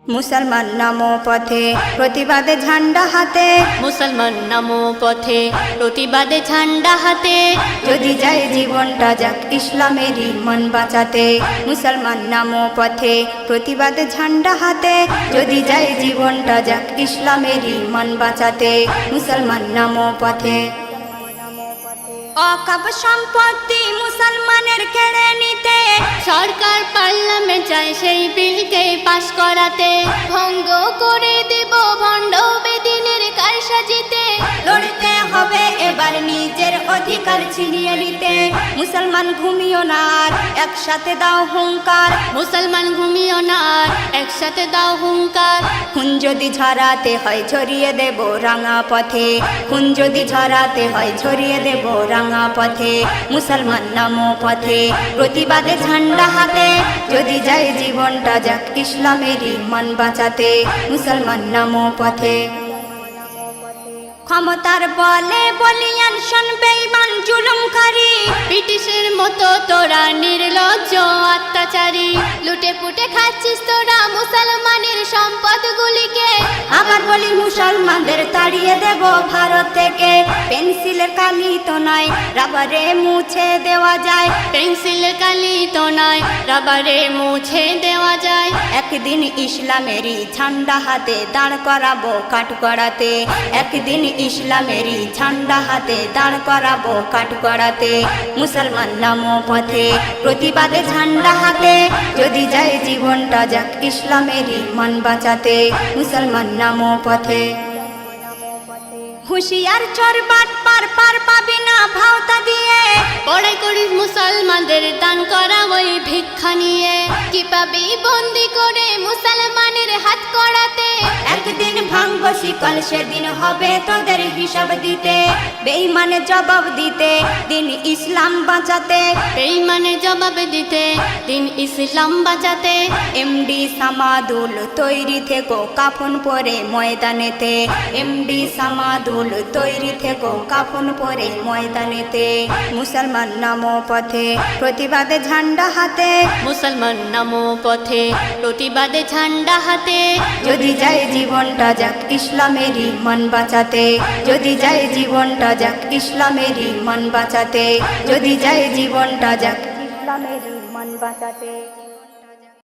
মুসলমান নামো পথে প্রতিবাদে ঝান্ডা হাতে, মুসলমান নামো পথে প্রতিবাদে ঝান্ডা হাতে, যদি যায় জীবনটা যাক ইসলামেরই মন বাঁচাতে। মুসলমান নামো পথে প্রতিবাদে ঝান্ডা হাতে, যদি যায় জীবনটা যাক ইসলামেরই মন বাঁচাতে। মুসলমান নামো পথে। অকাপ সম্পত্তি মুসলমানের কেড়ে নিতে, সরকার পার্লামেন্ট চায় সেই বিলকে পাশ করাতে। ভঙ্গ করে দেব ভণ্ড বেদিনের কারসাজিতে, লড়তে হবে এবার নিজের অধিকার ছিনিয়ে নিতে। মুসলমান ঘুমিও না আর, একসাথে দাও হুঙ্কার। মুসলমান ঘুমিও না আর, একসাথে দাও হুঙ্কার। খুন যদি ঝরাতে হয় ঝরিয়ে দেব রাঙা পথে, খুন যদি ঝরাতে হয় ঝরিয়ে দেব রাঙা পথে। মুসলমান নামো পথে প্রতিবাদে ঝান্ডা হাতে, যদি যায় জীবনটা যাক ইসলামেরই মন বাঁচাতে। মুসলমান নামো পথে। ক্ষমতার বলে বলিয়ান শোন বেঈমান জুলুমকারী, ব্রিটিশের মতো তোরা নির্লজ্জ অত্যাচারী। লুটে পুটে খাচ্ছিস তোরা মুসলমানের সম্পদগুলিকে। আবার বলি মুসলমানদের তাড়িয়ে দেব ভারত থেকে। পেন্সিলের কালি তো নয়, রাবারে মুছে দেওয়া যায়। পেন্সিলের কালি তো নয়, রাবারে মুছে দেওয়া যায়। একদিন ইসলামেরই ঝান্ডা হাতে দাঁড় করাবো কাঠগড়াতে, একদিন ইসলামেরই ঝান্ডা হাতে দাঁড় করাবো কাঠগড়াতে। মুসলমান নামো পথে প্রতিবাদে ঝান্ডা হাতে, যদি যায় জীবনটা যাক ইসলামেরই মন বাঁচাতে। মুসলমান নামো পথে। হুঁশিয়ার চোর বাটপার পার পাবি না ভাওতা দিয়ে, পড়াই করিস মুসলমানদের দান করা ওই ভিক্ষা নিয়ে। কি পাবি বন্দি করে মুসলমানের হাত করাতে। একদিন ভাঙবো শিকল, সেদিন হবে তোদের হিসাব দিতে। বেঈমানের জবাব দিতে, দিন ইসলাম বাঁচাতে। বেঈমানের জবাব দিতে, দিন ইসলাম বাঁচাতে। এমডি সামাদুল তৈরি থেকো কাফন পরে ময়দানেতে, এমডি সামাদুল তৈরি থেকো কাফন পরে ময়দানেতে। মুসলমান নামো পথে প্রতিবাদে ঝান্ডা হাতে, মুসলমান নামো পথে প্রতিবাদে ঝান্ডা হাতে, যদি যায় জীবনটা যাক ইসলামেরই মন বাঁচাতে। যদি যায় জীবনটা যাক ইসলামেরই মন বাঁচাতে, যদি যায় জীবনটা যাক ইসলামেরই মন বাঁচাতে।